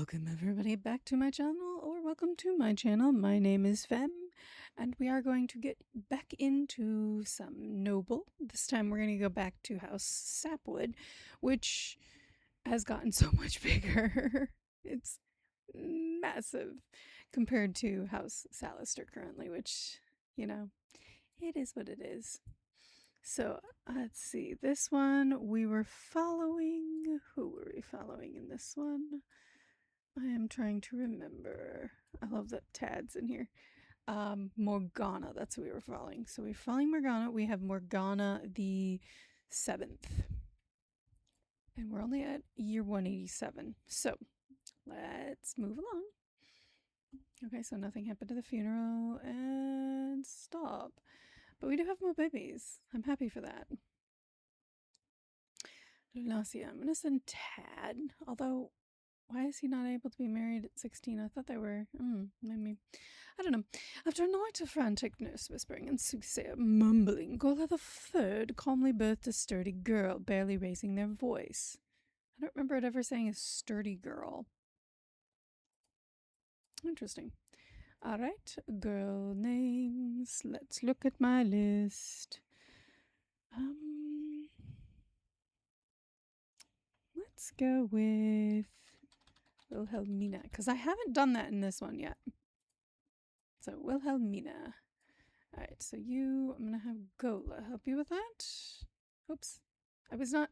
Welcome everybody back to my channel, or welcome to my channel. My name is Fem, and we are going to get back into some noble. This time we're going to go back to House Sapwood, which has gotten so much bigger. It's massive compared to House Salister currently, which, you know, it is what it is. So, let's see. This one we were following. Who were we following in this one? I am trying to remember. I love that Tad's in here. Morgana, that's who we were following. So we're following Morgana. We have Morgana the 7th. And we're only at year 187. So let's move along. Okay, so nothing happened to the funeral. And stop. But we do have more babies. I'm happy for that. Lunacia, I'm going to send Tad. Although, why is he not able to be married at 16? I thought they were, maybe. I don't know. After a night of frantic nurse whispering and soothsayer mumbling, Gola the Third calmly birthed a sturdy girl, barely raising their voice. I don't remember it ever saying a sturdy girl. Interesting. Alright, girl names. Let's look at my list. Let's go with Wilhelmina, because I haven't done that in this one yet. So, Wilhelmina. Alright, so I'm going to have Gola help you with that. Oops. I was not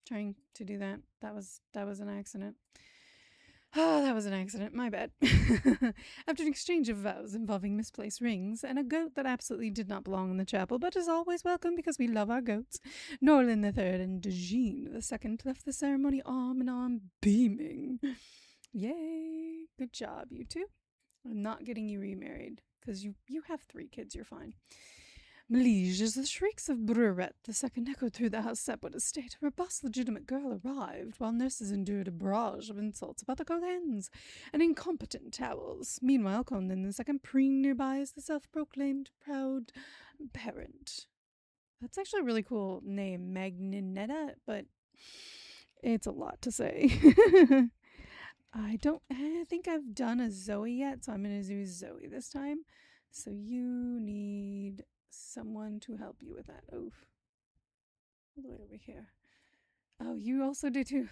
trying to do that. That was an accident. Oh, that was an accident. My bad. After an exchange of vows involving misplaced rings and a goat that absolutely did not belong in the chapel, but is always welcome because we love our goats, Norlin the Third and Dejine the Second left the ceremony arm in arm, beaming. Yay! Good job, you two. I'm not getting you remarried because you have 3 kids. You're fine. Melige, as the shrieks of Brurette the Second echoed through the House Sapwood estate, a robust, legitimate girl arrived, while nurses endured a barrage of insults about the Colens and incompetent towels. Meanwhile, Conan the Second preened nearby as the self-proclaimed proud parent. That's actually a really cool name, Magninetta, but it's a lot to say. I think I've done a Zoe yet, so I'm going to do Zoe this time. So you need someone to help you with that. Oof. All the way over here. Oh, you also do too.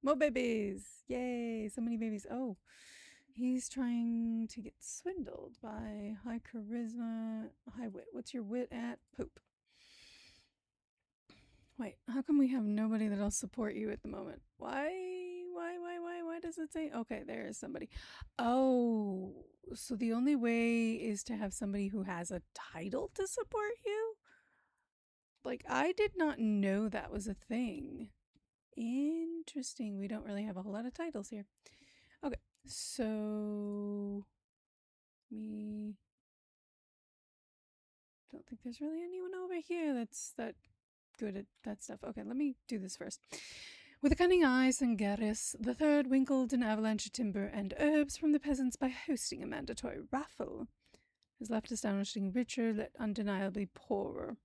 More babies. Yay. So many babies. Oh, he's trying to get swindled by high charisma, high wit. What's your wit at? Poop. Wait, how come we have nobody that'll support you at the moment? Why does it say? Okay, there is somebody. Oh, so the only way is to have somebody who has a title to support you? Like, I did not know that was a thing. Interesting. We don't really have a whole lot of titles here. Okay, so me don't think there's really anyone over here that's that good at that stuff. Okay, let me do this first. With the cunning eyes, Norgarius the Third winkled an avalanche of timber and herbs from the peasants by hosting a mandatory raffle. His left astonishing richer, yet undeniably poorer.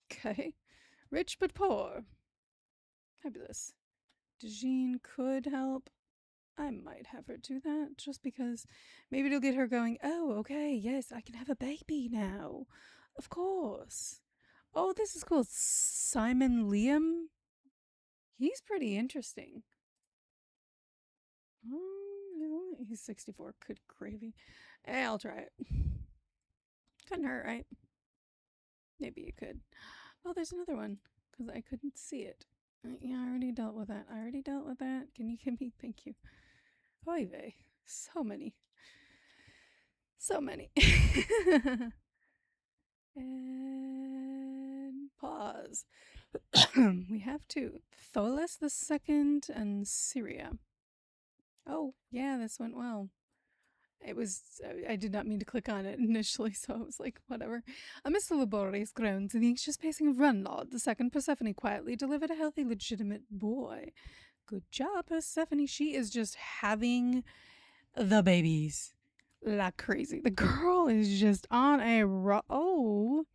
Okay. Rich but poor. Fabulous. Dejine could help. I might have her do that, just because maybe it'll get her going, oh, okay, yes, I can have a baby now. Of course. Oh, this is cool. Simon Liam? He's pretty interesting. Oh, he's 64. Good gravy. Hey, I'll try it. Couldn't hurt, right? Maybe you could. Oh, there's another one, because I couldn't see it. Yeah, I already dealt with that. Can you give me? Thank you. Oy vey. So many. And pause. We have 2. Tholis the Second and Syria. Oh, yeah, this went well. I did not mean to click on it initially, so I was like, whatever. Amidst the laborious groans and the anxious pacing of Runlord, the Second, Persephone quietly delivered a healthy, legitimate boy. Good job, Persephone. She is just having the babies like crazy. The girl is just on a roll.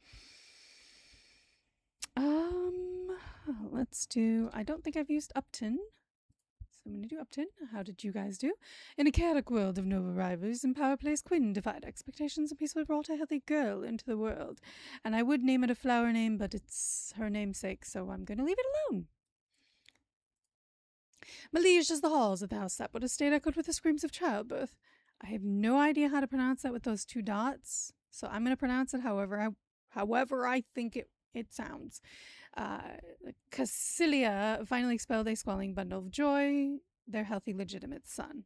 Let's do, I don't think I've used Upton, I'm going to do Upton. How did you guys do? In a chaotic world of noble rivals and power plays, Quinn defied expectations and peacefully brought a healthy girl into the world. And I would name it a flower name, but it's her namesake, so I'm going to leave it alone. My liege as the halls of the house Sapwood estate echoed with the screams of childbirth. I have no idea how to pronounce that with those 2 dots, so I'm going to pronounce it however I think it sounds. Cassilia finally expelled a squalling bundle of joy, their healthy, legitimate son.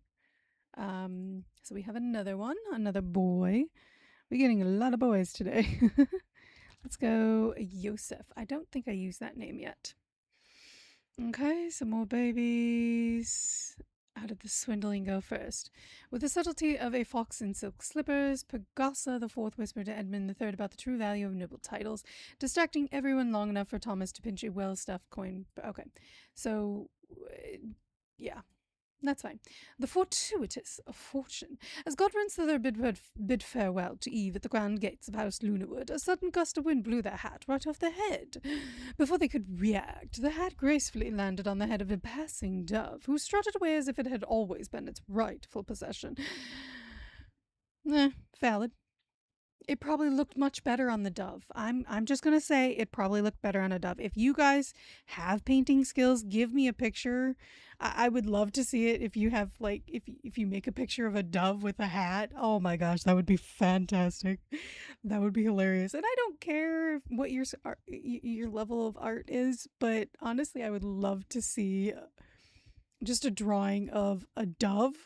So we have another one, another boy. We're getting a lot of boys today. Let's go Yosef. I don't think I used that name yet. Okay, some more babies. How did the swindling go first? With the subtlety of a fox in silk slippers, Pagasa the Fourth whispered to Edmund the Third about the true value of noble titles, distracting everyone long enough for Thomas to pinch a well-stuffed coin. Okay, so, yeah. That's fine. The fortuitous of fortune. As Godwin's the third bid farewell to Eve at the grand gates of House Lunawood, a sudden gust of wind blew their hat right off their head. Before they could react, the hat gracefully landed on the head of a passing dove, who strutted away as if it had always been its rightful possession. Valid. It probably looked much better on the dove. I'm just gonna say it probably looked better on a dove. If you guys have painting skills, give me a picture. I would love to see it. If you have if you make a picture of a dove with a hat, oh my gosh, that would be fantastic. That would be hilarious. And I don't care what your level of art is, but honestly, I would love to see just a drawing of a dove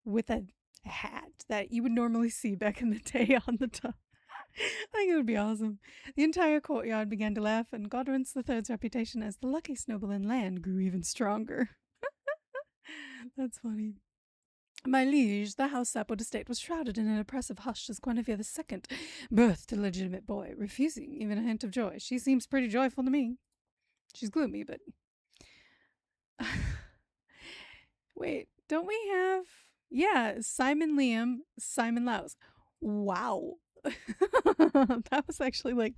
with a hat that you would normally see back in the day on the top. I think it would be awesome. The entire courtyard began to laugh, and Godwin III's reputation as the luckiest noble in land grew even stronger. That's funny. My liege, the house Sapwood estate was shrouded in an oppressive hush as Guinevere II birthed a legitimate boy, refusing even a hint of joy. She seems pretty joyful to me. She's gloomy, but... Wait, don't we have... Yeah, Simon Liam, Simon Laus. Wow. That was actually like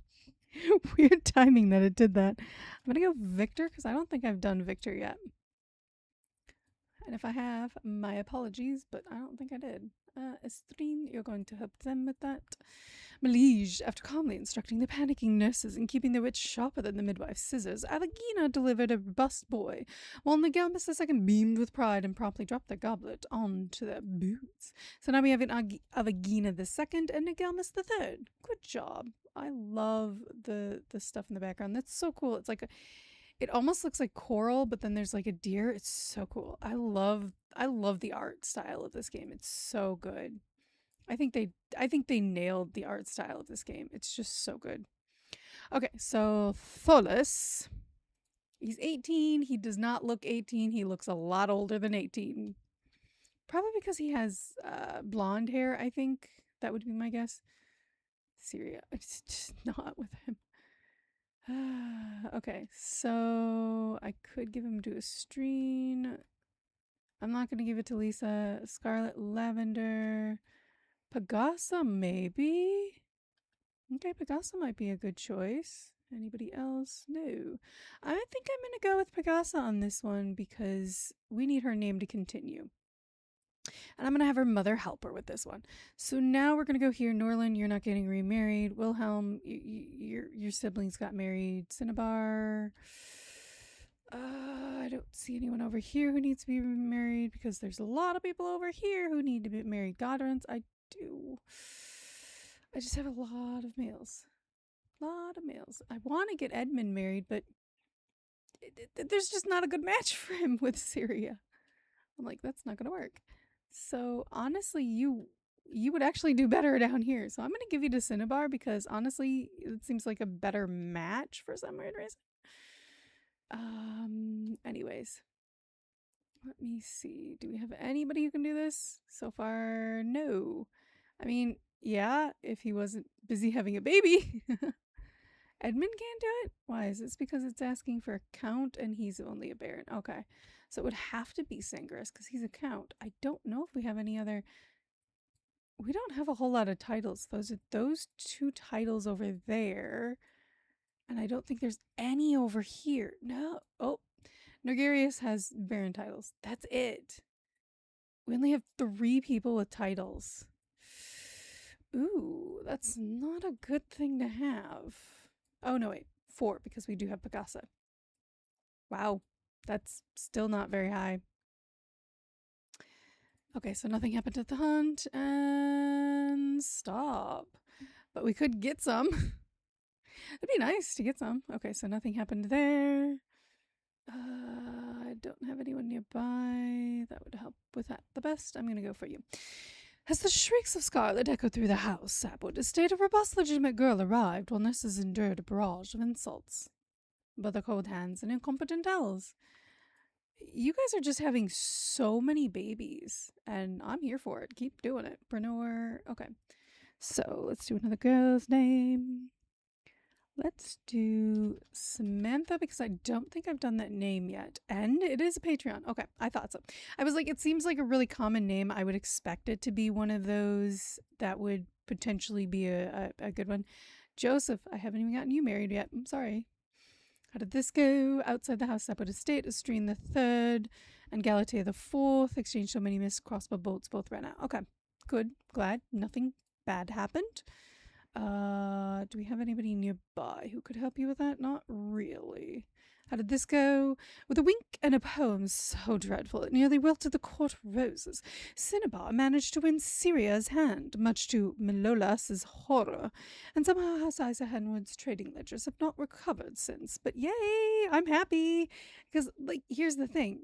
weird timing that it did that. I'm gonna go Victor because I don't think I've done Victor yet. And if I have, my apologies, but I don't think I did. Estrine, you're going to help them with that. My liege, after calmly instructing the panicking nurses and keeping the witch sharper than the midwife's scissors, Alagina delivered a robust boy, while Norgarius II beamed with pride and promptly dropped their goblet onto their boots. So now we have an Alagina II and Norgarius III. Good job. I love the stuff in the background. That's so cool. It's like it almost looks like coral, but then there's like a deer. It's so cool. I love the art style of this game. It's so good. I think they nailed the art style of this game. It's just so good. Okay, so Tholis. He's 18. He does not look 18. He looks a lot older than 18. Probably because he has blonde hair, I think. That would be my guess. Syria. It's just not with him. Okay, so I could give him to Estrine. I'm not going to give it to Lisa. Scarlet Lavender. Pagasa, maybe? Okay, Pagasa might be a good choice. Anybody else? No. I think I'm going to go with Pagasa on this one because we need her name to continue. And I'm going to have her mother help her with this one. So now we're going to go here. Norland, you're not getting remarried. Wilhelm, your siblings got married. Cinnabar. I don't see anyone over here who needs to be remarried because there's a lot of people over here who need to be married. Godrins, I do. I just have a lot of males. I want to get Edmund married, but there's just not a good match for him with Syria. I'm like, that's not going to work. So honestly, you would actually do better down here. So I'm going to give you to Cinnabar because honestly, it seems like a better match for some weird reason. Anyways, let me see. Do we have anybody who can do this? So far, no. I mean, yeah, if he wasn't busy having a baby. Edmund can't do it? Why? Is this because it's asking for a count and he's only a baron? Okay. So it would have to be Sangaris because he's a count. I don't know if we have any other... We don't have a whole lot of titles. Those are those 2 titles over there. And I don't think there's any over here. No. Oh. Norgarius has baron titles. That's it. We only have 3 people with titles. Ooh, that's not a good thing to have. Oh, no, wait. 4, because we do have Picasa. Wow. That's still not very high. Okay, so nothing happened at the hunt, and stop. But we could get some. It'd be nice to get some. Okay, so nothing happened there. I don't have anyone nearby that would help with that the best. I'm going to go for you. As the shrieks of Scarlet echoed through the house, Sapwood, a state of robust, legitimate girl, arrived while nurses endured a barrage of insults. But the cold hands and incompetent owls. You guys are just having so many babies, and I'm here for it. Keep doing it. Brenor. Okay. So let's do another girl's name. Let's do Samantha, because I don't think I've done that name yet. And it is a Patreon. Okay, I thought so. I was like, it seems like a really common name. I would expect it to be one of those that would potentially be a good one. Joseph, I haven't even gotten you married yet. I'm sorry. How did this go? Outside the house, Sapwood Estate, Estrine the Third, and Galatea the Fourth exchanged so many missed crossbow bolts, both ran out. Okay, good. Glad nothing bad happened. Do we have anybody nearby who could help you with that? Not really. How did this go? With a wink and a poem so dreadful it nearly wilted the court roses, Cinnabar managed to win Syria's hand, much to Melolas's horror, and somehow House Isa Henwood's trading ledgers have not recovered since. But yay, I'm happy, because, like, here's the thing.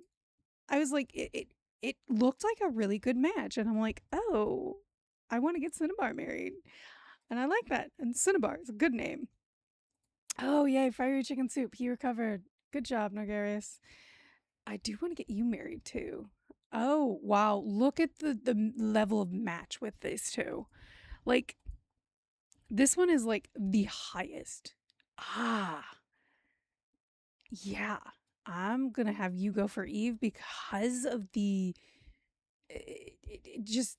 I was like, it looked like a really good match, and I'm like, oh, I want to get Cinnabar married. And I like that. And Cinnabar is a good name. Oh, yay, fiery chicken soup. He recovered. Good job, Norgarius. I do want to get you married, too. Oh, wow. Look at the level of match with these two. Like, this one is, like, the highest. Ah. Yeah. I'm going to have you go for Eve because of the... It just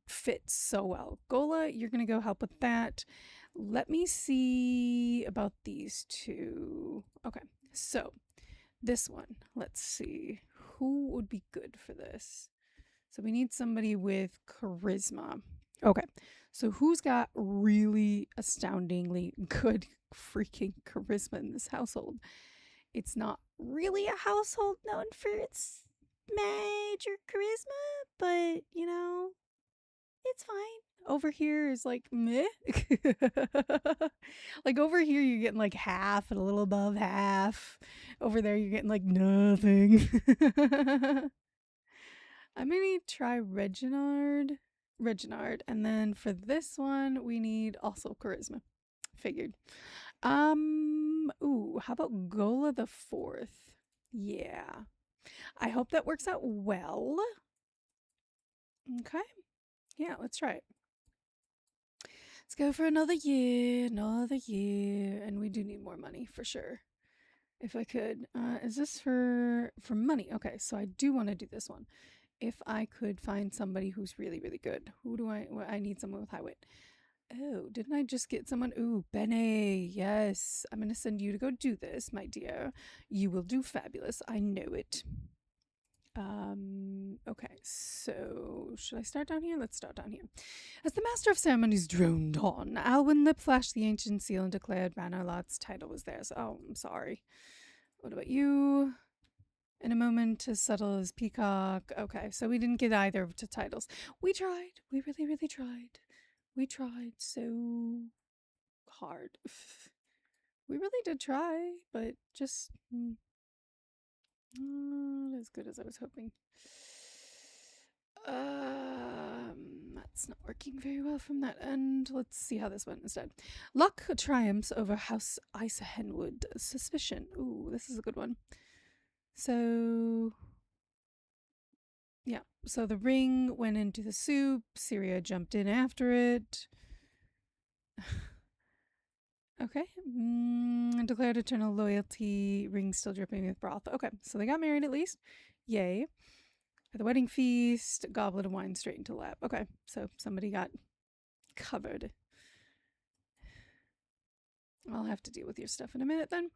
fits so well. Gola, you're going to go help with that. Let me see about these two. Okay, so this one. Let's see. Who would be good for this? So we need somebody with charisma. Okay, so who's got really astoundingly good freaking charisma in this household? It's not really a household known for its major charisma, but, you know, it's fine. Over here is like meh. Like over here you're getting like half and a little above half. Over there you're getting like nothing. I'm gonna try Reginald. And then for this one we need also charisma. Figured. Ooh, how about Gola the Fourth? Yeah. I hope that works out well. Okay. Yeah, let's try it. Let's go for another year, and we do need more money for sure. If I could, is this for money? Okay, so I do want to do this one. If I could find somebody who's really, really good, who do I need someone with high wit. Oh, didn't I just get someone? Ooh, Bene, yes. I'm going to send you to go do this, my dear. You will do fabulous. I know it. Okay, so should I start down here? Let's start down here. As the master of ceremonies droned on, Alwyn lip flashed the ancient seal and declared Ranelot's title was theirs. Oh, I'm sorry. What about you? In a moment to settle his peacock. Okay, so we didn't get either of the titles. We tried. We really, really tried. We tried so hard. We really did try, but just not as good as I was hoping. That's not working very well from that end. Let's see how this went instead. Luck triumphs over House Isa Henwood. Suspicion. Ooh, this is a good one. So, yeah. So the ring went into the soup. Syria jumped in after it. Okay. Declared eternal loyalty. Ring still dripping with broth. Okay, so they got married at least. Yay. At the wedding feast, a goblet of wine straight into the lap. Okay, so somebody got covered. I'll have to deal with your stuff in a minute then.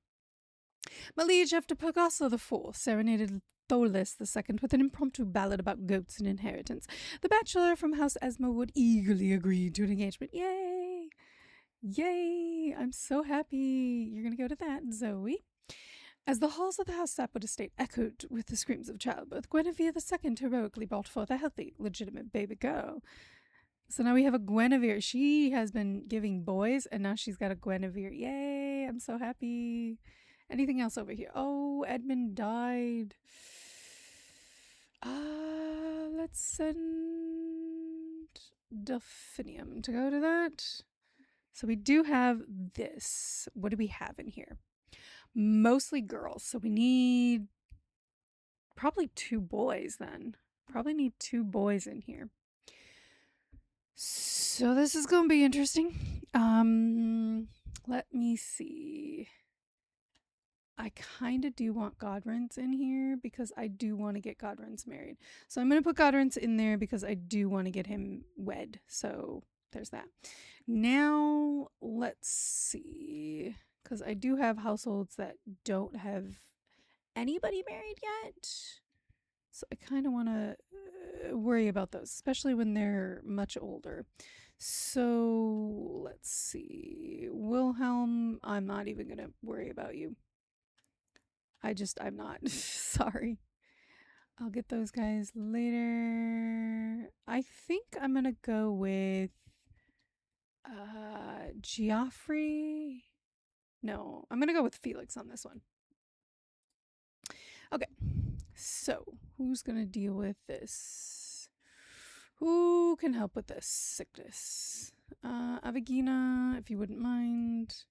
My liege, after Pegasa the Fourth serenaded Tholis the Second with an impromptu ballad about goats and inheritance, the bachelor from House Esmerwood eagerly agreed to an engagement. Yay! Yay! I'm so happy you're gonna go to that, Zoe. As the halls of the House Sapwood estate echoed with the screams of childbirth, Guinevere II heroically brought forth a healthy, legitimate baby girl. So now we have a Guinevere. She has been giving boys, and now she's got a Guinevere. Yay! I'm so happy. Anything else over here? Oh, Edmund died. Let's send Delphinium to go to that. So we do have this. What do we have in here? Mostly girls. So we need probably 2 boys then. Probably need 2 boys in here. So this is going to be interesting. Let me see. I kind of do want Godrance in here because I do want to get Godrance married. So I'm going to put Godrance in there because I do want to get him wed. So there's that. Now, let's see. Because I do have households that don't have anybody married yet. So I kind of want to worry about those, especially when they're much older. So let's see. Wilhelm, I'm not even going to worry about you. I'm not. Sorry. I'll get those guys later. I think I'm going to go with Geoffrey. No, I'm going to go with Felix on this one. Okay. So, who's going to deal with this? Who can help with this sickness? Avagina, if you wouldn't mind.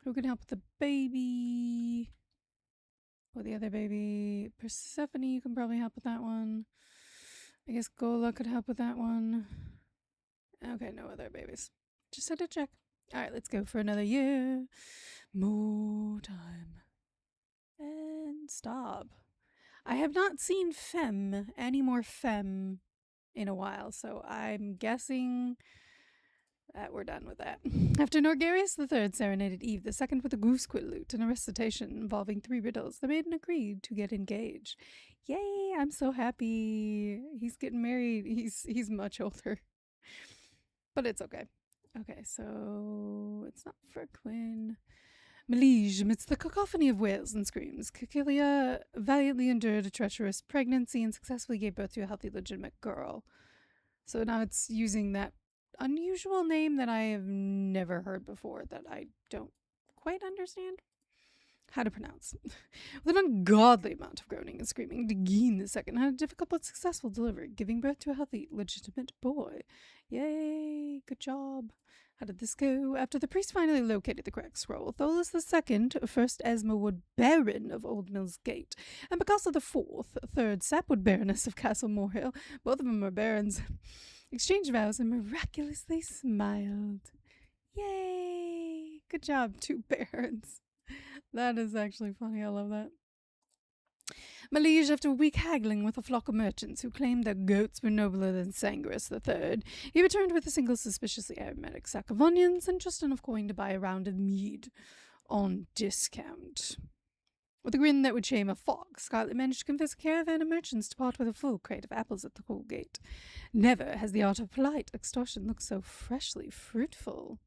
Who can help with the baby? Or the other baby? Persephone, you can probably help with that one. I guess Gola could help with that one. Okay, no other babies. Just had to check. Alright, let's go for another year. More time. And stop. I have not seen any more Femme in a while, so I'm guessing that we're done with that. After Norgarius III serenaded Eve II with a goosequill lute and a recitation involving 3 riddles, the maiden agreed to get engaged. Yay, I'm so happy. He's getting married. He's much older. But it's okay. Okay, so it's not for Quinn. Malige, amidst the cacophony of wails and screams, Cecilia valiantly endured a treacherous pregnancy and successfully gave birth to a healthy, legitimate girl. So now it's using that unusual name that I have never heard before that I don't quite understand how to pronounce. With an ungodly amount of groaning and screaming, Degeen II had a difficult but successful delivery, giving birth to a healthy, legitimate boy. Yay, good job. How did this go? After the priest finally located the correct scroll, Tholis II, first Esmerwood Baron of Old Mill's Gate, and Pegasa the Fourth, third Sapwood Baroness of Castle Moorhill, both of them are barons, exchanged vows and miraculously smiled. Yay! Good job, 2 barons. That is actually funny. I love that. Malige, after a week haggling with a flock of merchants who claimed their goats were nobler than Sanguis III, he returned with a single suspiciously aromatic sack of onions and just enough coin to buy a round of mead on discount. With a grin that would shame a fox, Scarlet managed to convince a caravan of merchants to part with a full crate of apples at the cool gate. Never has the art of polite extortion looked so freshly fruitful.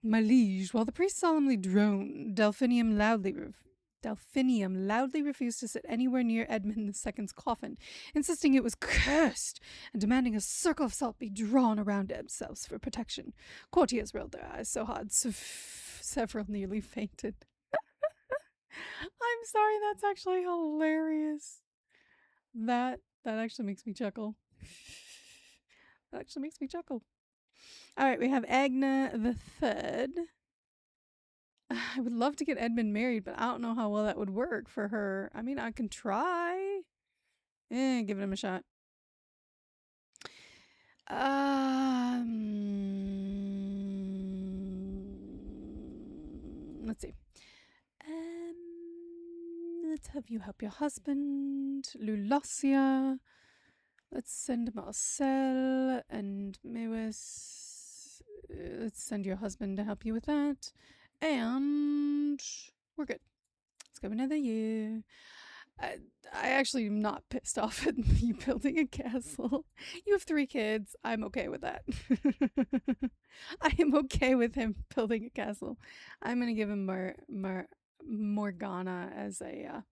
My liege, while the priest solemnly droned, Delphinium loudly refused to sit anywhere near Edmund II's coffin, insisting it was cursed and demanding a circle of salt be drawn around themselves for protection. Courtiers rolled their eyes so hard several nearly fainted. I'm sorry, that's actually hilarious. That actually makes me chuckle. That actually makes me chuckle. Alright, we have Agna the Third. I would love to get Edmund married, but I don't know how well that would work for her. I mean, I can try. Give him a shot. Let's see. Let's have you help your husband, Lulacia. Let's send Marcel and Mewis. Let's send your husband to help you with that. And we're good. Let's go another year. I, I actually am not pissed off at you building a castle. You have 3 kids. I'm okay with that. I am okay with him building a castle. I'm going to give him Morgana as a...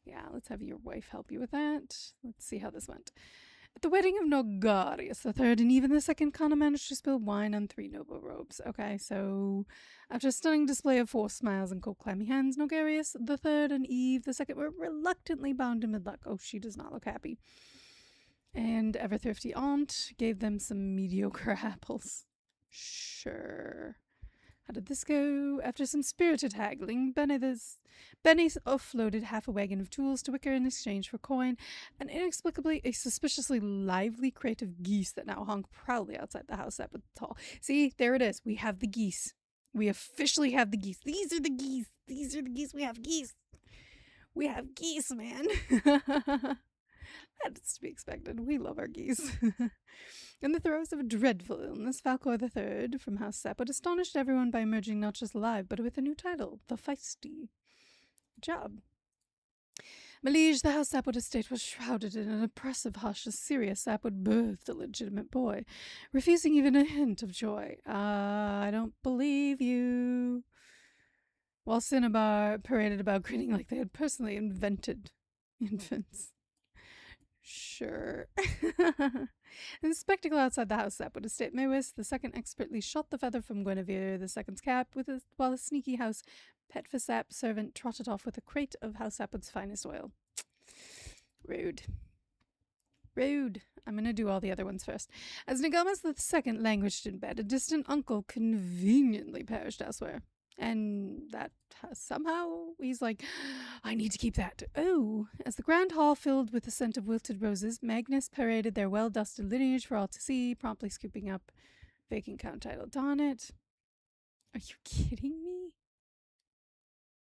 yeah, let's have your wife help you with that. Let's see how this went. At the wedding of Norgarius the third and even the second, Connor managed to spill wine on 3 noble robes. Okay, so after a stunning display of forced smiles and cold clammy hands, Norgarius the third and Eve the second were reluctantly bound to mid-luck. Oh, she does not look happy. And ever-thrifty aunt gave them some mediocre apples. Sure. How did this go? After some spirited haggling, Benny offloaded half a wagon of tools to Wicker in exchange for coin, and inexplicably a suspiciously lively crate of geese that now hung proudly outside the house at the hall. See, there it is. We have the geese. We officially have the geese. These are the geese. These are the geese. We have geese. We have geese, man. That's to be expected. We love our geese. In the throes of a dreadful illness, Falcor III from House Sapwood astonished everyone by emerging not just alive, but with a new title, the Feisty. Good job. Malige, the House Sapwood estate was shrouded in an oppressive hush as Sirius Sapwood birthed a legitimate boy, refusing even a hint of joy. I don't believe you. While Cinnabar paraded about grinning like they had personally invented infants. Sure. In the spectacle outside the house, Sapwood estate, Maywis the second expertly shot the feather from Guinevere the second's cap, while a sneaky house pet for Sap servant trotted off with a crate of House Sapwood's finest oil. Rude. Rude. I'm going to do all the other ones first. As Nagamas the second languished in bed, a distant uncle conveniently perished elsewhere. And that somehow he's like, I need to keep that. Oh, as the grand hall filled with the scent of wilted roses, Magnus paraded their well-dusted lineage for all to see, promptly scooping up vacant count title. Darn it. Are you kidding me?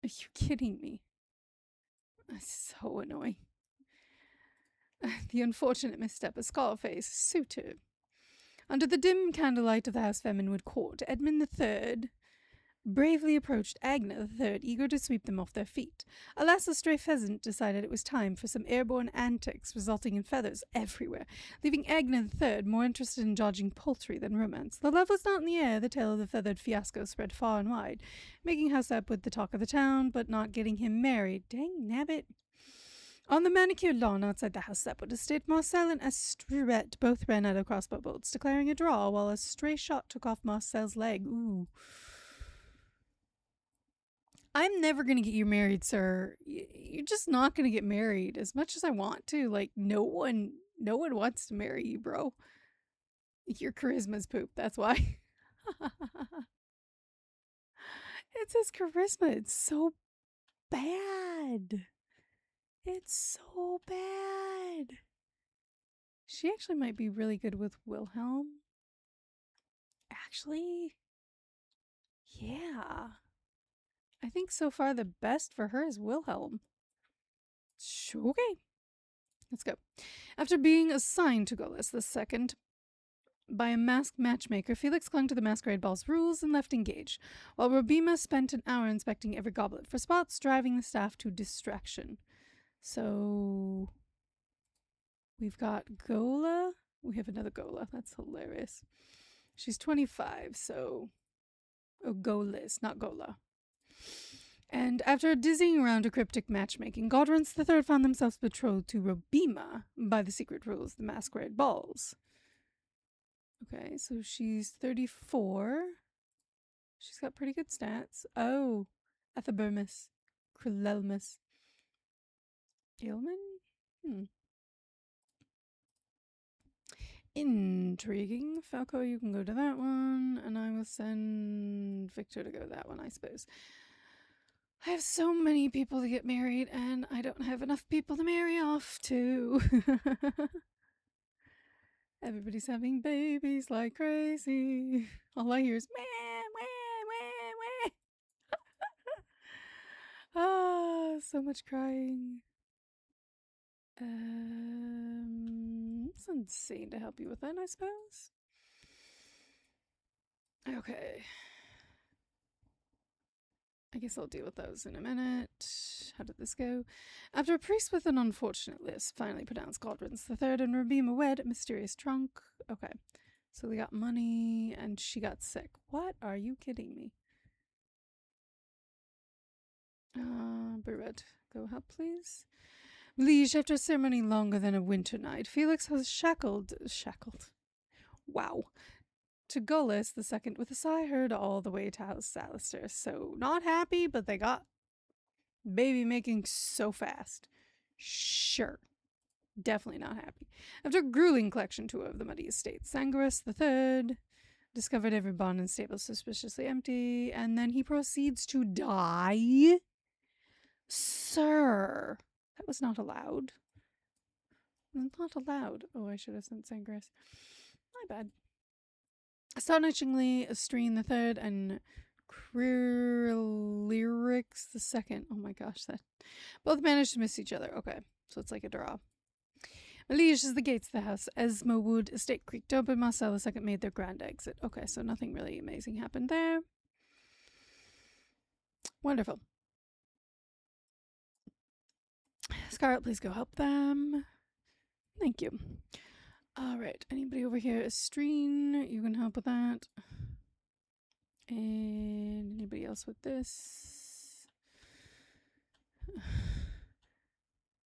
Are you kidding me? That's so annoying. The unfortunate misstep, a skull-faced suitor. Under the dim candlelight of the House Feminwood court, Edmund III bravely approached Agna III, eager to sweep them off their feet. Alas, a stray pheasant decided it was time for some airborne antics, resulting in feathers everywhere, leaving Agna III more interested in dodging poultry than romance. The love was not in the air, the tale of the feathered fiasco spread far and wide, making House Sapwood the talk of the town, but not getting him married. Dang nabbit. On the manicured lawn outside the House Sapwood estate, Marcel and Estrette both ran out of crossbow bolts, declaring a draw, while a stray shot took off Marcel's leg. Ooh. I'm never going to get you married, sir. You're just not going to get married as much as I want to. Like, no one wants to marry you, bro. Your charisma's poop. That's why. It's his charisma. It's so bad. It's so bad. She actually might be really good with Wilhelm. Actually, yeah. I think so far the best for her is Wilhelm. Okay. Let's go. After being assigned to Golis II by a masked matchmaker, Felix clung to the Masquerade Ball's rules and left engaged, while Robima spent an hour inspecting every goblet for spots, driving the staff to distraction. So we've got Gola. We have another Gola. That's hilarious. She's 25, so... Oh, Golis, not Gola. And after a dizzying round of cryptic matchmaking, Godrance III found themselves betrothed to Robima by the secret rules of the Masquerade Balls. Okay, so she's 34. She's got pretty good stats. Oh, Athaburmus, Krelelmus. Ailman? Intriguing. Falco, you can go to that one, and I will send Victor to go to that one, I suppose. I have so many people to get married, and I don't have enough people to marry off to. Everybody's having babies like crazy. All I hear is meh, meh, meh, meh. Ah, so much crying. It's insane to help you with that, I suppose. Okay. I guess I'll deal with those in a minute. How did this go? After a priest with an unfortunate list finally pronounced Godwin's the third and Rabima wed, a mysterious drunk. Okay. So they got money and she got sick. What? Are you kidding me? Barret, go help, please. Liege, after a ceremony longer than a winter night, Felix has shackled. Wow. To Gullus the second with a sigh heard all the way to House Alistair. So not happy, but they got baby making so fast. Sure. Definitely not happy. After a grueling collection tour of the muddy estate, Sangarus the third discovered every barn and stable suspiciously empty, and then he proceeds to die. Sir, that was not allowed. Not allowed. Oh, I should have sent Sangarus. My bad. Astonishingly, Estreen the third and Lyrics the second. Oh my gosh, that both managed to miss each other. Okay, so it's like a draw. Malige is the gates of the house. Esmowood estate creaked open. Marcel the second made their grand exit. Okay, so nothing really amazing happened there. Wonderful. Scarlet, please go help them. Thank you. All right, anybody over here? Estreen, you can help with that. And anybody else with this?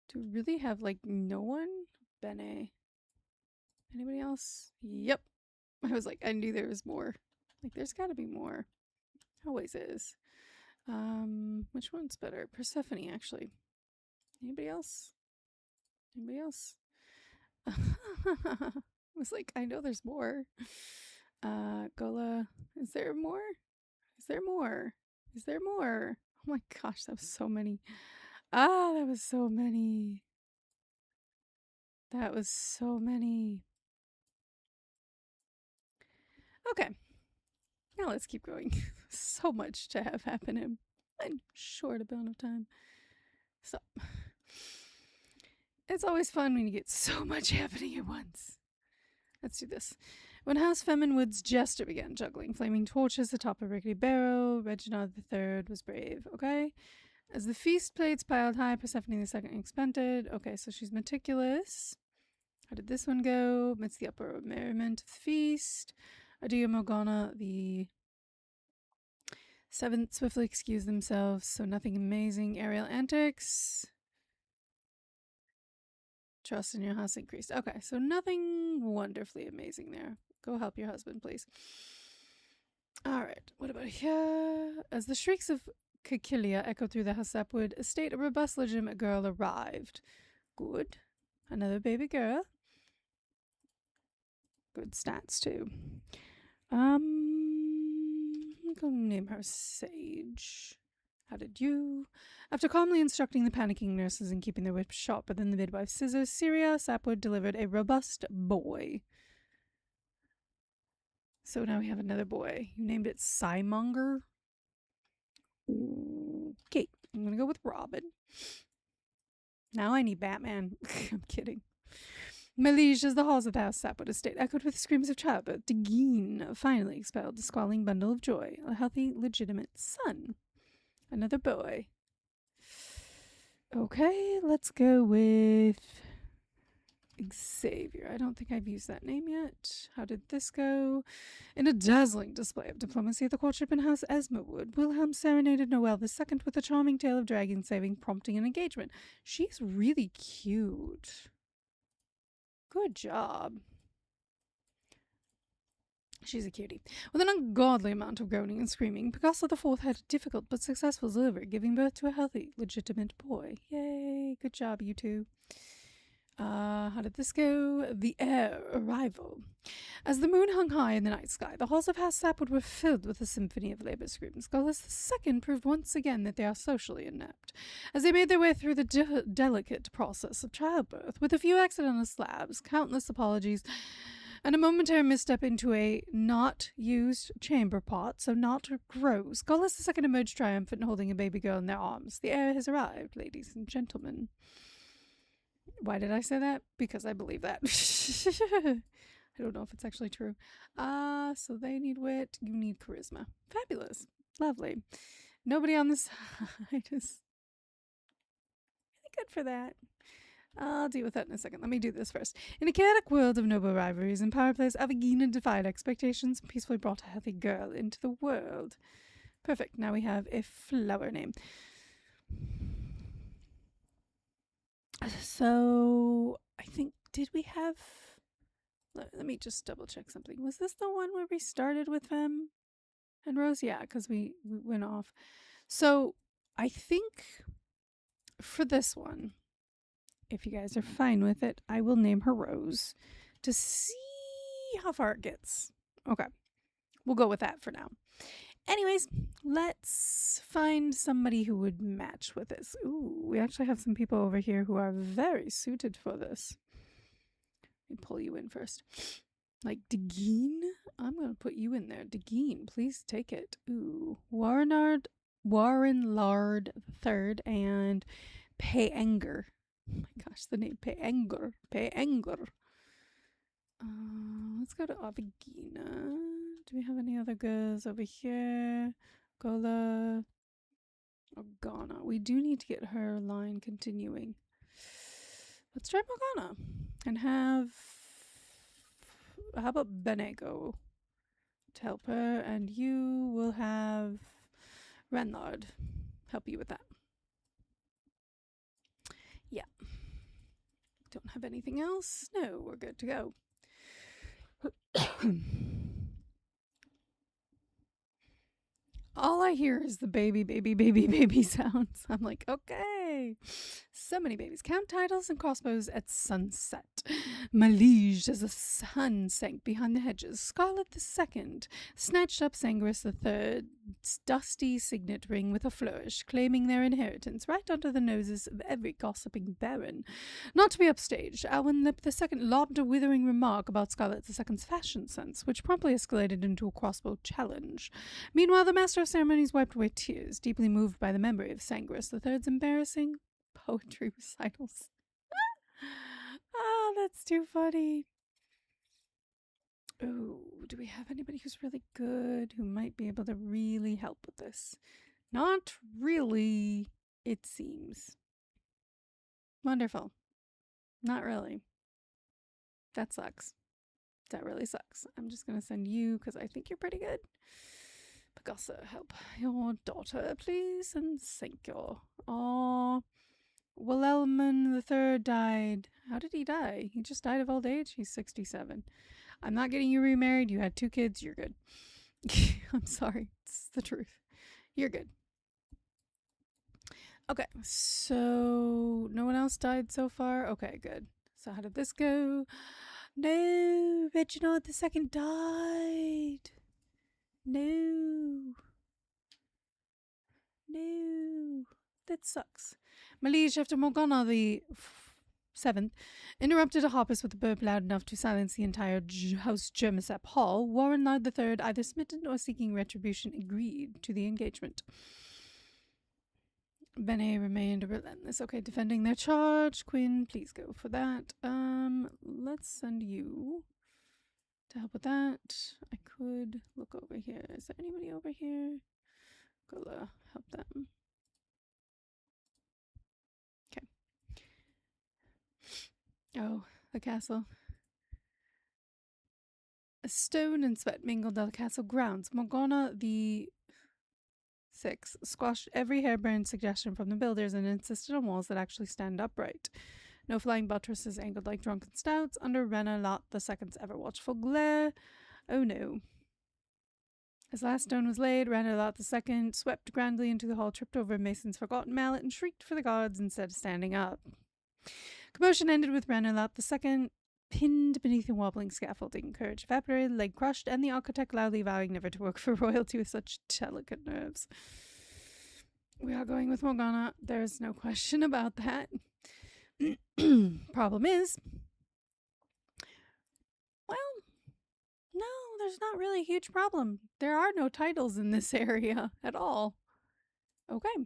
Do we really have, like, no one? Bene. Anybody else? Yep. I was like, I knew there was more. Like, there's got to be more. Always is. Which one's better? Persephone, actually. Anybody else? Anybody else? I was like, I know there's more. Gola. Is there more? Is there more? Is there more? Oh my gosh, that was so many. Ah, that was so many. That was so many. Okay. Now let's keep going. So much to have happen in a short amount of time. So, it's always fun when you get so much happening at once. Let's do this. When House Feminwood's jester began juggling flaming torches atop a rickety barrel, Reginald III was brave, okay? As the feast plates piled high, Persephone II expanded. Okay, so she's meticulous. How did this one go? Amidst the uproar of merriment of the feast, Adia Morgana, the seventh, swiftly excused themselves, so nothing amazing. Aerial antics. Trust in your house increased. Okay, so nothing wonderfully amazing there. Go help your husband, please. Alright, what about here? As the shrieks of Cacilia echoed through the Sapwood estate, a robust, legitimate girl arrived. Good. Another baby girl. Good stats, too. I'm gonna name her Sage. How did you? After calmly instructing the panicking nurses and keeping their whips sharp within the midwife's scissors, Syria Sapwood delivered a robust boy. So now we have another boy. You named it Psymonger? Okay, I'm gonna go with Robin. Now I need Batman. I'm kidding. Malige, as the halls of the House Sapwood estate echoed with screams of childbirth, Degeen finally expelled the squalling bundle of joy, a healthy, legitimate son. Another boy. Okay, let's go with Xavier. I don't think I've used that name yet. How did this go? In a dazzling display of diplomacy at the courtship in House Esmowood, Wilhelm serenaded Noelle II with a charming tale of dragon saving, prompting an engagement. She's really cute. Good job. She's a cutie. With an ungodly amount of groaning and screaming, Picasso IV had a difficult but successful delivery, giving birth to a healthy, legitimate boy. Yay! Good job, you two. How did this go? The heir arrival. As the moon hung high in the night sky, the halls of House Sapwood were filled with a symphony of labor screams. Gullus II proved once again that they are socially inept. As they made their way through the delicate process of childbirth, with a few accidental slabs, countless apologies, and a momentary misstep into a not-used chamber pot, so not gross, Gullus II emerged triumphant, holding a baby girl in their arms. The heir has arrived, ladies and gentlemen. Why did I say that? Because I believe that. I don't know if it's actually true. So they need wit, you need charisma. Fabulous. Lovely. Nobody on the side is good for that. I'll deal with that in a second. Let me do this first. In a chaotic world of noble rivalries and power plays, Avagina defied expectations and peacefully brought a healthy girl into the world. Perfect. Now we have a flower name. So, I think, did we have... Let me just double check something. Was this the one where we started with them and Rose? Yeah, because we went off. So, I think for this one, if you guys are fine with it, I will name her Rose to see how far it gets. Okay, we'll go with that for now. Anyways, let's find somebody who would match with this. Ooh, we actually have some people over here who are very suited for this. Let me pull you in first. Like Degeen? I'm going to put you in there. Degeen, please take it. Ooh, Warren Lard III and Payanger. Oh my gosh, the name Payanger. Let's go to Avagina. Do we have any other girls over here? Gola. Morgana. We do need to get her line continuing. Let's try Morgana. And have... How about Benego to help her? And you will have Renlard help you with that. Yeah. Don't have anything else? No, we're good to go. All I hear is the baby sounds. I'm like, okay. So many babies. Count titles and crossbows at sunset. Malige as the sun sank behind the hedges. Scarlet II snatched up Sanguis III's dusty signet ring with a flourish, claiming their inheritance right under the noses of every gossiping baron. Not to be upstaged, Alwyn Lip II lobbed a withering remark about Scarlet II's fashion sense, which promptly escalated into a crossbow challenge. Meanwhile, the master of ceremonies wiped away tears, deeply moved by the memory of Sanguis III's embarrassing poetry recitals. That's too funny. Oh, do we have anybody who's really good who might be able to really help with this? Not really, it seems. Wonderful. Not really. That sucks. That really sucks. I'm just going to send you because I think you're pretty good. Pagasa, help your daughter, please, and thank you. Aw. Willelman III died. How did he die? He just died of old age? He's 67. I'm not getting you remarried. You had 2 kids. You're good. I'm sorry. It's the truth. You're good. Okay, so no one else died so far? Okay, good. So how did this go? No, Reginald II died. No. That sucks. Malige, after Morgana the 7th, interrupted a harpist with a burp loud enough to silence the entire House Germisap Hall, Warren Lard III, either smitten or seeking retribution, agreed to the engagement. Bene remained relentless. Okay, defending their charge. Quinn, please go for that. Let's send you to help with that. I could look over here. Is there anybody over here? Go help them. Okay. Oh, the castle. A stone and sweat mingled on the castle grounds. Morgana the 6 squashed every harebrained suggestion from the builders and insisted on walls that actually stand upright. No flying buttresses angled like drunken stouts under Rena Lot II's ever-watchful glare. Oh no. As last stone was laid, Rena Lot II swept grandly into the hall, tripped over Mason's forgotten mallet, and shrieked for the gods instead of standing up. Commotion ended with Rena Lot II pinned beneath a wobbling scaffolding. Courage evaporated, leg crushed, and the architect loudly vowing never to work for royalty with such delicate nerves. We are going with Morgana. There's no question about that. Problem is, well, no, there's not really a huge problem. There are no titles in this area at all. Okay.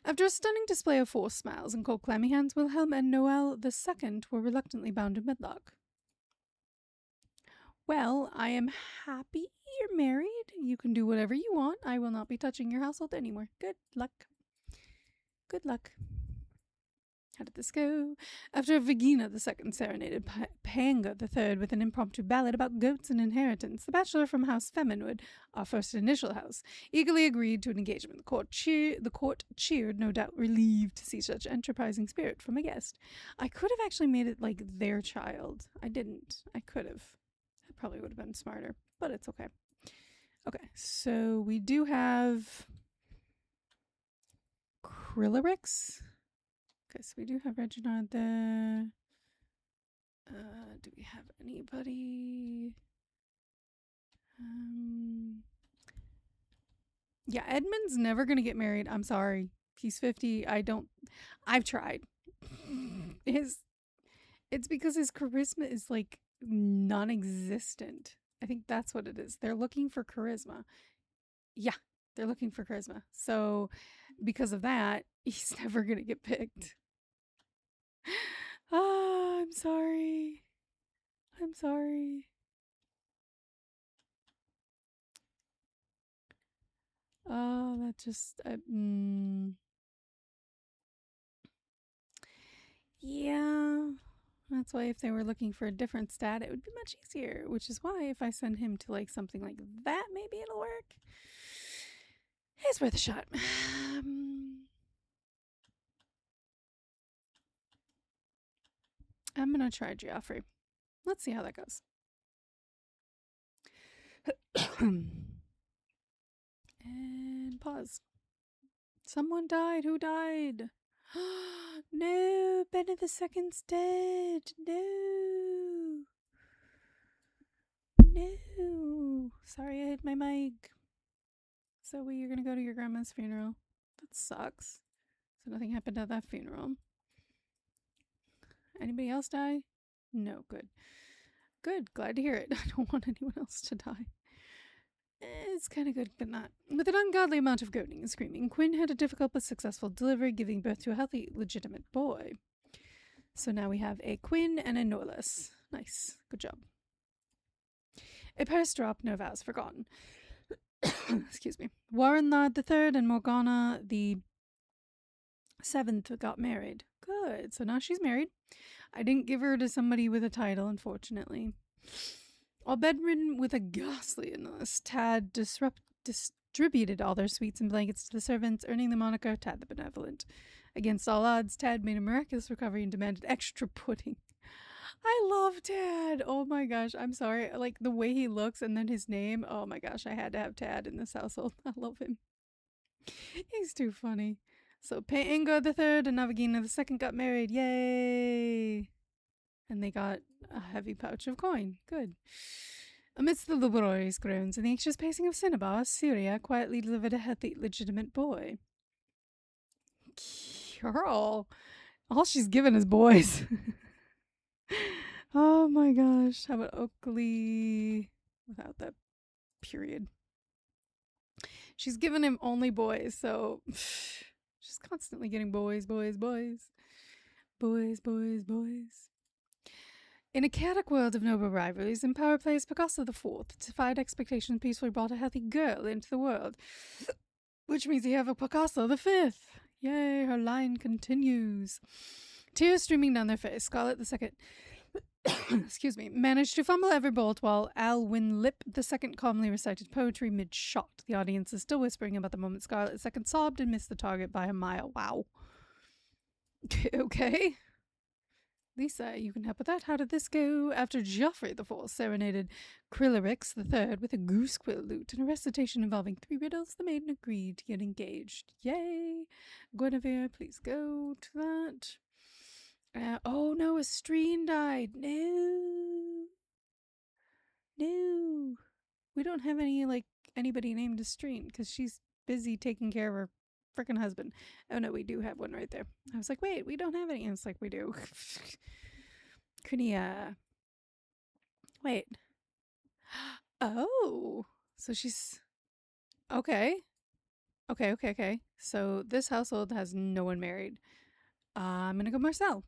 After a stunning display of forced smiles and cold clammy hands, Wilhelm and Noel II were reluctantly bound in wedlock. Well, I am happy you're married. You can do whatever you want. I will not be touching your household anymore. Good luck. Good luck. How did this go? After Vagina II serenaded Panga III with an impromptu ballad about goats and inheritance, the bachelor from House Feminwood, our first initial house, eagerly agreed to an engagement. The court cheered, no doubt relieved to see such enterprising spirit from a guest. I could have actually made it like their child. I didn't. I could have. That probably would have been smarter, but it's okay. Okay, so we do have Krillarix. Okay, so we do have Reginald there. Do we have anybody? Yeah, Edmund's never gonna get married. I'm sorry. He's 50. I've tried. It's because his charisma is like non-existent. I think that's what it is. They're looking for charisma. Yeah, they're looking for charisma. So because of that, he's never gonna get picked. Ah, I'm sorry. I'm sorry. Oh, that just yeah. That's why if they were looking for a different stat, it would be much easier. Which is why if I send him to like something like that, maybe it'll work. It's worth a shot. I'm gonna try Geoffrey. Let's see how that goes. And pause. Someone died. Who died? No, Bennett II's dead. No. No. Sorry, I hit my mic. So you're gonna go to your grandma's funeral. That sucks. So nothing happened at that funeral. Anybody else die? No, good. Good, glad to hear it. I don't want anyone else to die. It's kind of good, but not. With an ungodly amount of goading and screaming, Quinn had a difficult but successful delivery, giving birth to a healthy, legitimate boy. So now we have a Quinn and a Norlis. Nice. Good job. A purse drop, no vows forgotten. Excuse me. Warren Lard III and Morgana the 7th got married. Good. So now she's married. I didn't give her to somebody with a title, unfortunately. While bedridden with a ghastly illness, Tad distributed all their sweets and blankets to the servants, earning the moniker Tad the Benevolent. Against all odds, Tad made a miraculous recovery and demanded extra pudding. I love Tad. Oh my gosh, I'm sorry. Like the way he looks and then his name. Oh my gosh, I had to have Tad in this household. I love him. He's too funny. So Ingo the Third and Navagina the Second got married. Yay! And they got a heavy pouch of coin. Good. Amidst the laborious groans and the anxious pacing of Cinnabar, Syria quietly delivered a healthy, legitimate boy. Girl. All she's given is boys. Oh my gosh. How about Oakley without that period? She's given him only boys, so she's constantly getting boys, boys, boys. Boys, boys, boys. In a chaotic world of noble rivalries, in power plays, Picasso IV defied expectation and peacefully brought a healthy girl into the world. Which means you have a Picasso V. Yay, her line continues. Tears streaming down their face, Scarlet II excuse me, managed to fumble every bolt while Alwyn Lip II calmly recited poetry mid-shot. The audience is still whispering about the moment Scarlet II sobbed and missed the target by a mile. Wow. Okay. Lisa, you can help with that. How did this go? After Geoffrey IV serenaded Krillarix III with a goose quill lute and a recitation involving 3 riddles, the maiden agreed to get engaged. Yay! Guinevere, please go to that. Oh no, Estreen died. No. No. We don't have anybody named Estreen because she's busy taking care of her freaking husband. Oh no, we do have one right there. I was like, wait, we don't have any. And it's like, we do. Kunia. Wait. Oh. So she's okay. Okay. So this household has no one married. I'm gonna go Marcel.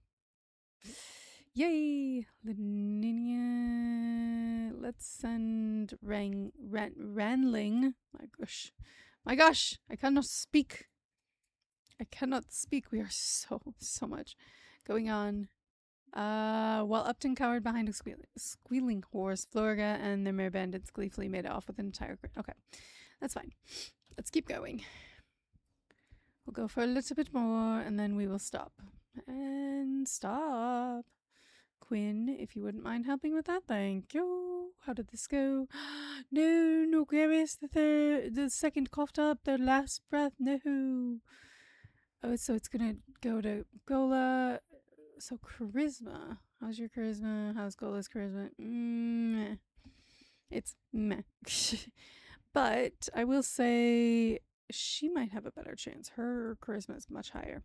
Yay! Lininia. Let's send Ranling. My gosh. My gosh! I cannot speak. I cannot speak. We are so much going on. While Upton cowered behind a squealing horse, Florga and their mare bandits gleefully made off with an entire group. Okay, that's fine. Let's keep going. We'll go for a little bit more, and then we will stop. And stop. Quinn, if you wouldn't mind helping with that, thank you. How did this go? No, Norgarius the second coughed up their last breath. No. Oh, so it's gonna go to Gola. So charisma. How's your charisma? How's Gola's charisma? Meh. It's meh. But I will say she might have a better chance. Her charisma is much higher.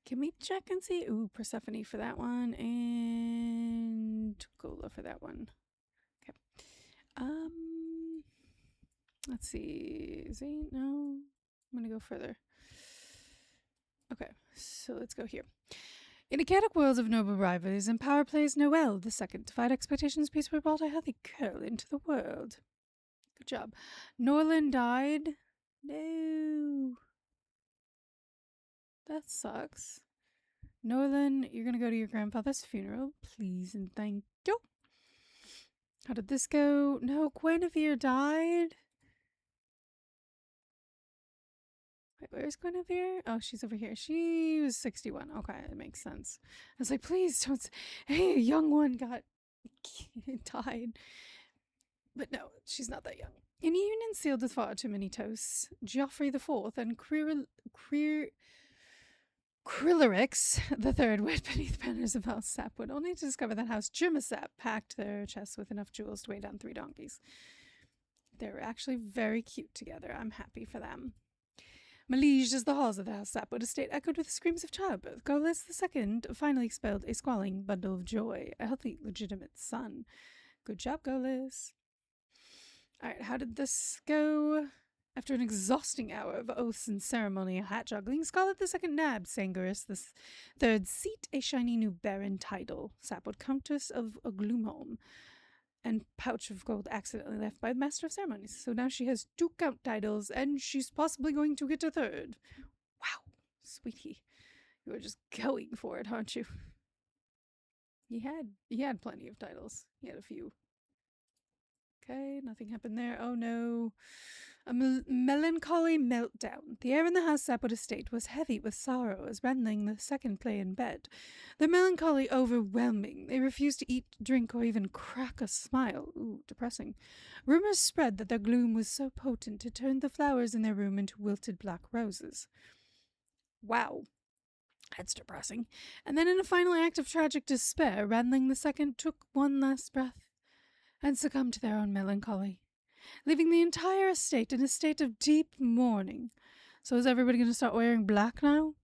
Can we check and see? Ooh, Persephone for that one, and Gola for that one. Okay. Let's see. No. I'm gonna go further. Okay, so let's go here. In a chaotic world of noble rivalries and power plays Noel the second defied expectations, peacefully brought a healthy girl into the world. Good job. Norland died. No. That sucks. Norland, you're gonna go to your grandfather's funeral, please and thank you. How did this go? No, Guinevere died. Wait, where's Guinevere? Oh, she's over here. She was 61. Okay, that makes sense. I was like, please don't. Hey, a young one got died. But no, she's not that young. In a union sealed with far too many toasts, Geoffrey IV and Krillerix III went beneath banners of House Sapwood, only to discover that House Germasap packed their chests with enough jewels to weigh down 3 donkeys. They're actually very cute together. I'm happy for them. Malige as the halls of the House Sapwood estate echoed with screams of childbirth. Golis II finally expelled a squalling bundle of joy, a healthy, legitimate son. Good job, Golis. Alright, how did this go? After an exhausting hour of oaths and ceremony and hat juggling, Scarlet II nabbed Sanguris III's seat, a shiny new baron title, Sapwood Countess of Gloomholm, and pouch of gold accidentally left by the Master of Ceremonies. So now she has 2 count titles, and she's possibly going to get a 3rd. Wow, sweetie. You were just going for it, aren't you? He had plenty of titles. He had a few. Okay, nothing happened there. Oh no. A melancholy meltdown. The air in the House Sapwood estate was heavy with sorrow as Renling II lay in bed. Their melancholy overwhelming. They refused to eat, drink, or even crack a smile. Ooh, depressing. Rumors spread that their gloom was so potent it turned the flowers in their room into wilted black roses. Wow. That's depressing. And then in a final act of tragic despair, Renling II took one last breath and succumbed to their own melancholy, leaving the entire estate in a state of deep mourning. So is everybody going to start wearing black now?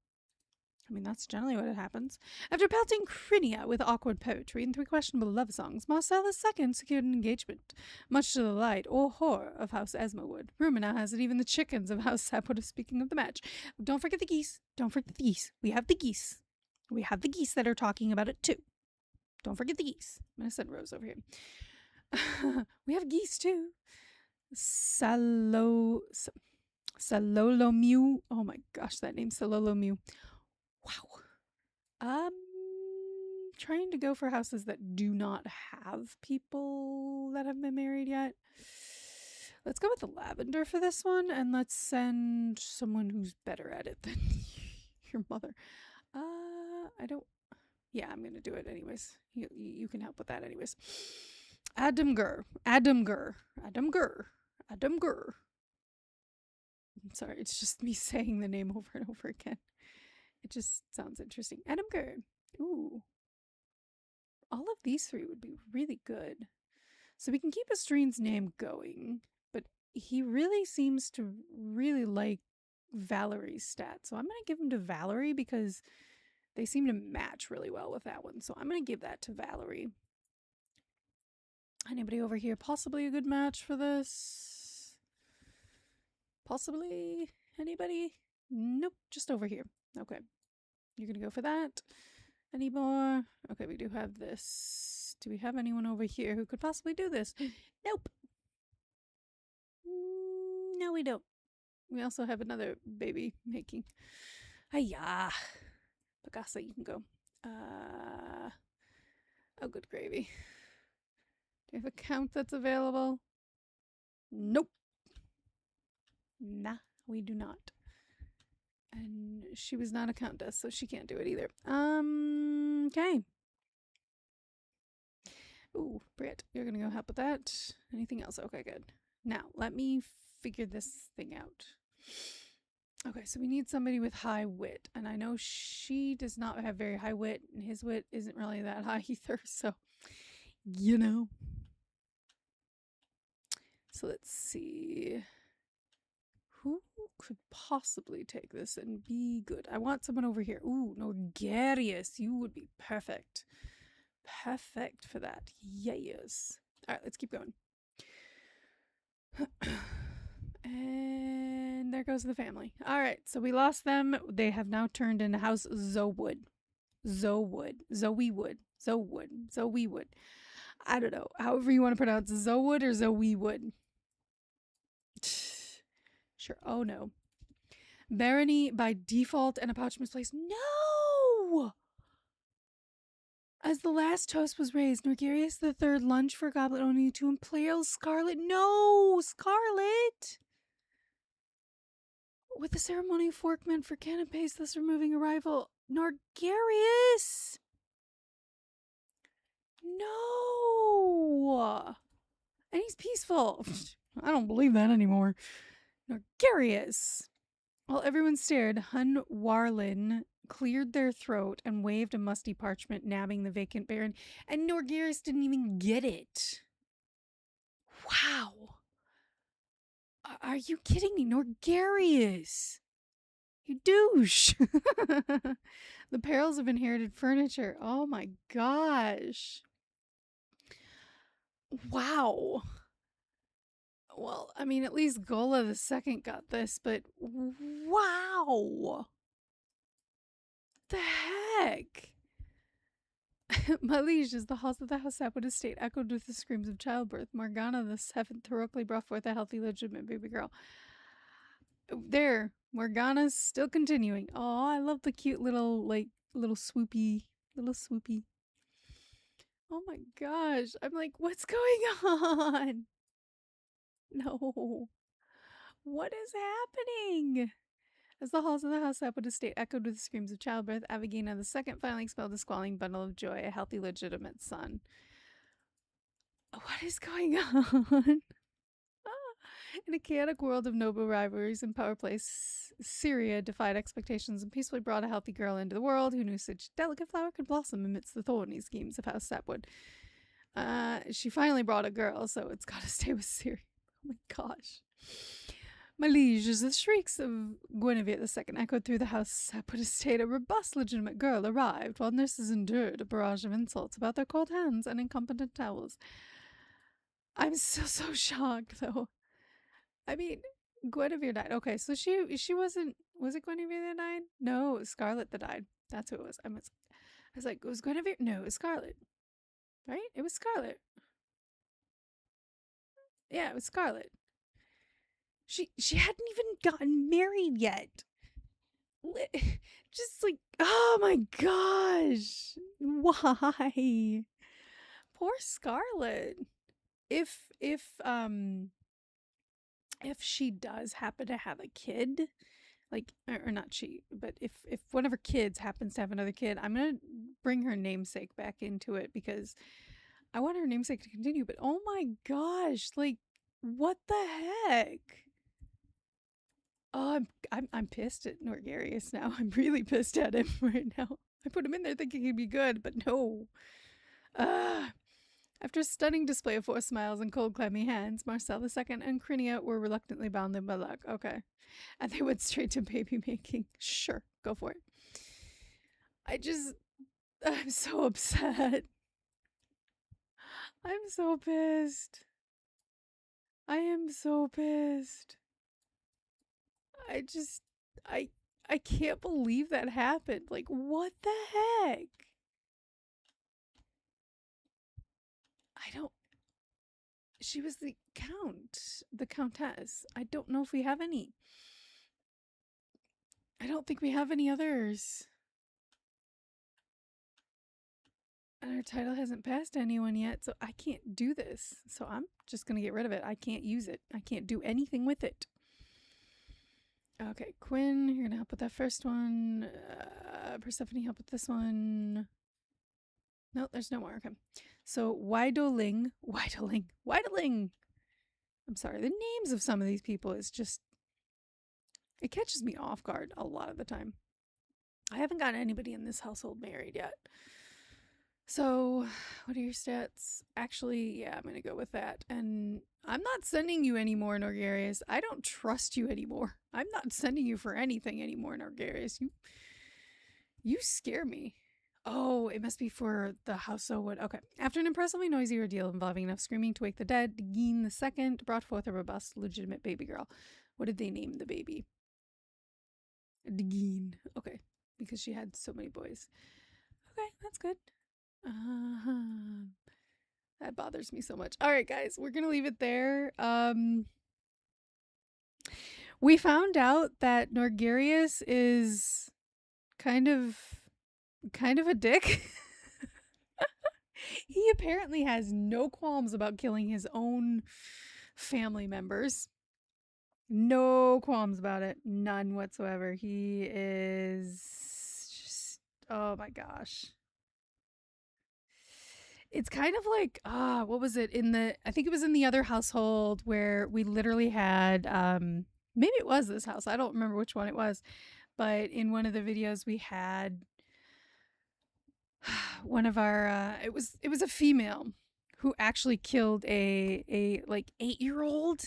I mean, that's generally what happens. After pelting Crinia with awkward poetry and 3 questionable love songs, Marcel II secured an engagement, much to the delight or horror of House Esmerwood. Rumor now has it even the chickens of House Sapwood are speaking of the match. Don't forget the geese. Don't forget the geese. We have the geese. We have the geese that are talking about it too. Don't forget the geese. I'm going to send Rose over here. We have geese too. Salolomew. Oh my gosh, that name Salolomew. Wow. Trying to go for houses that do not have people that have been married yet. Let's go with the lavender for this one, and let's send someone who's better at it than your mother. Yeah, I'm gonna do it anyways. You can help with that anyways. Adamgur. I'm sorry, it's just me saying the name over and over again. It just sounds interesting. Adamgur. Ooh. All of these 3 would be really good. So we can keep Estrine's name going, but he really seems to really like Valerie's stats. So I'm going to give him to Valerie because they seem to match really well with that one. So I'm going to give that to Valerie. Anybody over here possibly a good match for this? Possibly? Anybody? Nope, just over here. Okay. You're going to go for that. Any more? Okay, we do have this. Do we have anyone over here who could possibly do this? Nope. No, we don't. We also have another baby making. Hiya. Pagasa, you can go. Oh, good gravy. Do you have a count that's available? Nope. Nah, we do not. And she was not a countess, so she can't do it either. Okay. Ooh, Britt, you're gonna go help with that. Anything else? Okay, good. Now, let me figure this thing out. Okay, so we need somebody with high wit. And I know she does not have very high wit, and his wit isn't really that high either, so, you know. So let's see. Who could possibly take this and be good? I want someone over here. Ooh, Norgarius. You would be perfect. Perfect for that. Yes. All right, let's keep going. And there goes the family. All right, so we lost them. They have now turned into House Zowood. Zoewood. I don't know. However you want to pronounce Zowood or Zoewood. Sure. Oh no. Barony by default and a pouch misplaced. No! As the last toast was raised, Norgarius III lunged for a goblet only to impale Scarlet. No! Scarlet! With the ceremonial fork meant for canapes, thus removing a rival. Norgarius! No! And he's peaceful. I don't believe that anymore. Norgarius! While everyone stared, Hun Warlin cleared their throat and waved a musty parchment, nabbing the vacant baron, and Norgarius didn't even get it. Wow. Are you kidding me? Norgarius! You douche! The perils of inherited furniture. Oh my gosh. Wow. Well, I mean, at least Gola the Second got this, but wow. The heck? My liege, as the halls of the house Sapwood estate echoed with the screams of childbirth, Morgana the Seventh heroically brought forth a healthy, legitimate baby girl. There, Morgana's still continuing. Oh, I love the cute little swoopy. Oh my gosh. I'm like, what's going on? No. What is happening? As the halls of the house Sapwood estate echoed with the screams of childbirth, Avagina the Second finally expelled a squalling bundle of joy, a healthy, legitimate son. What is going on? In a chaotic world of noble rivalries and power plays, Syria defied expectations and peacefully brought a healthy girl into the world who knew such delicate flower could blossom amidst the thorny schemes of House Sapwood. She finally brought a girl, so it's gotta stay with Syria. Oh my gosh. My liege, as the shrieks of Guinevere II echoed through the house Sapwood estate, a robust, legitimate girl arrived, while nurses endured a barrage of insults about their cold hands and incompetent towels. I'm so shocked, though. I mean, Guinevere died. Okay, so she wasn't. Was it Guinevere that died? No, it was Scarlet that died. That's who it was. I was like, it was Guinevere? No, it was Scarlet. Right? It was Scarlet. Yeah, it was Scarlet. She hadn't even gotten married yet. Just like, oh my gosh, why? Poor Scarlet. If she does happen to have a kid, like, or not she, but if one of her kids happens to have another kid, I'm gonna bring her namesake back into it because I want her namesake to continue. But oh my gosh, like, what the heck? Oh, I'm pissed at Norgarius now. I'm really pissed at him right now. I put him in there thinking he'd be good, but no. After a stunning display of forced smiles and cold, clammy hands, Marcel II and Crinia were reluctantly bound by luck. Okay. And they went straight to baby making. Sure, go for it. I'm so upset. I'm so pissed. I am so pissed. I can't believe that happened. Like, what the heck? she was the countess. I don't know if we have any. I don't think we have any others. And our title hasn't passed to anyone yet, so I can't do this. So I'm just going to get rid of it. I can't use it. I can't do anything with it. Okay, Quinn, you're going to help with that first one. Persephone, help with this one. No, there's no more. Okay. So, Weideling. I'm sorry, the names of some of these people is just, it catches me off guard a lot of the time. I haven't gotten anybody in this household married yet. So, what are your stats? Actually, yeah, I'm going to go with that. And I'm not sending you anymore, Norgarius. I don't trust you anymore. I'm not sending you for anything anymore, Norgarius. You scare me. Oh, it must be for the House Sapwood. Okay. After an impressively noisy ordeal involving enough screaming to wake the dead, Degeen II brought forth a robust, legitimate baby girl. What did they name the baby? Degeen. Okay. Because she had so many boys. Okay, that's good. That bothers me so much. All right, guys, we're gonna leave it there. We found out that Norgarius is kind of a dick. He apparently has no qualms about killing his own family members. No qualms about it. None whatsoever. He is just, oh my gosh. It's kind of like, what was it I think it was in the other household where we literally had, maybe it was this house. I don't remember which one it was, but in one of the videos we had one of our, it was a female who actually killed a like 8-year-old.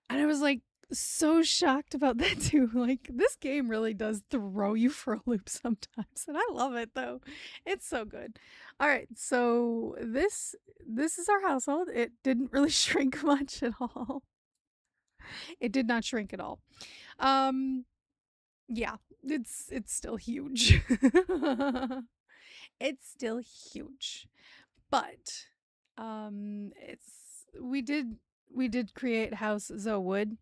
And I was like, so shocked about that too. Like, this game really does throw you for a loop sometimes, and I love it though. It's so good. All right, so this is our household. It didn't really shrink much at all. It did not shrink at all. Yeah, it's still huge. It's still huge, but we did create House Sapwood.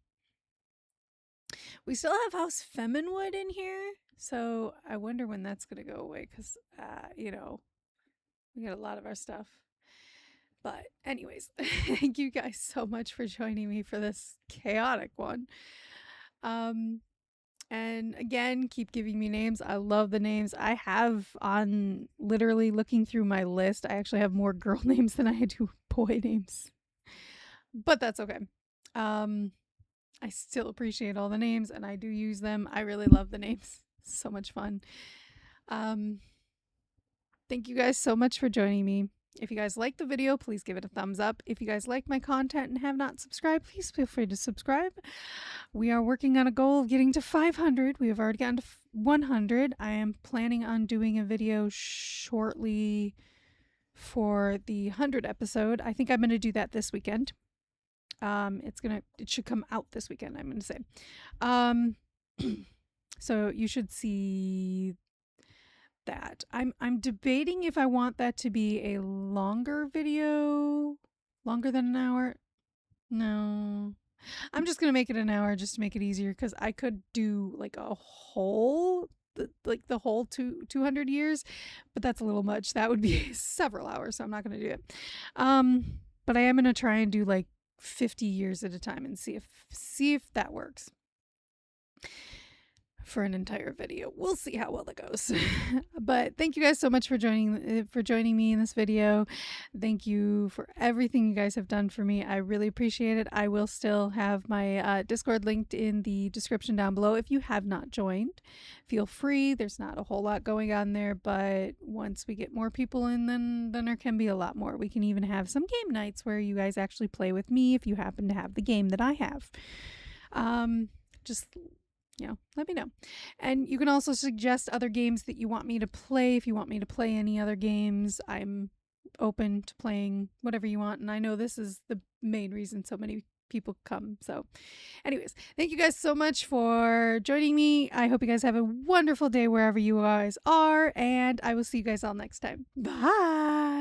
We still have House Feminwood in here, so I wonder when that's gonna go away, because you know, we got a lot of our stuff. But anyways, thank you guys so much for joining me for this chaotic one. And again, keep giving me names. I love the names. I have, on literally looking through my list, I actually have more girl names than I do boy names. But that's okay. I still appreciate all the names, and I do use them. I really love the names. So much fun. Thank you guys so much for joining me. If you guys like the video, please give it a thumbs up. If you guys like my content and have not subscribed, please feel free to subscribe. We are working on a goal of getting to 500. We have already gotten to 100. I am planning on doing a video shortly for the 100 episode. I think I'm going to do that this weekend. It should come out this weekend, I'm going to say. So you should see that. I'm debating if I want that to be a longer video, longer than an hour. No, I'm just going to make it an hour just to make it easier, because I could do like a whole, the whole 200 years, but that's a little much. That would be several hours, so I'm not going to do it. But I am going to try and do like 50 years at a time and see if that works for an entire video. We'll see how well that goes. But thank you guys so much for joining me in this video. Thank you for everything you guys have done for me. I really appreciate it. I will still have my Discord linked in the description down below. If you have not joined, feel free. There's not a whole lot going on there, but once we get more people in, then there can be a lot more. We can even have some game nights where you guys actually play with me if you happen to have the game that I have. Just, let me know. And you can also suggest other games that you want me to play. If you want me to play any other games, I'm open to playing whatever you want. And I know this is the main reason so many people come. So anyways, thank you guys so much for joining me. I hope you guys have a wonderful day wherever you guys are. And I will see you guys all next time. Bye.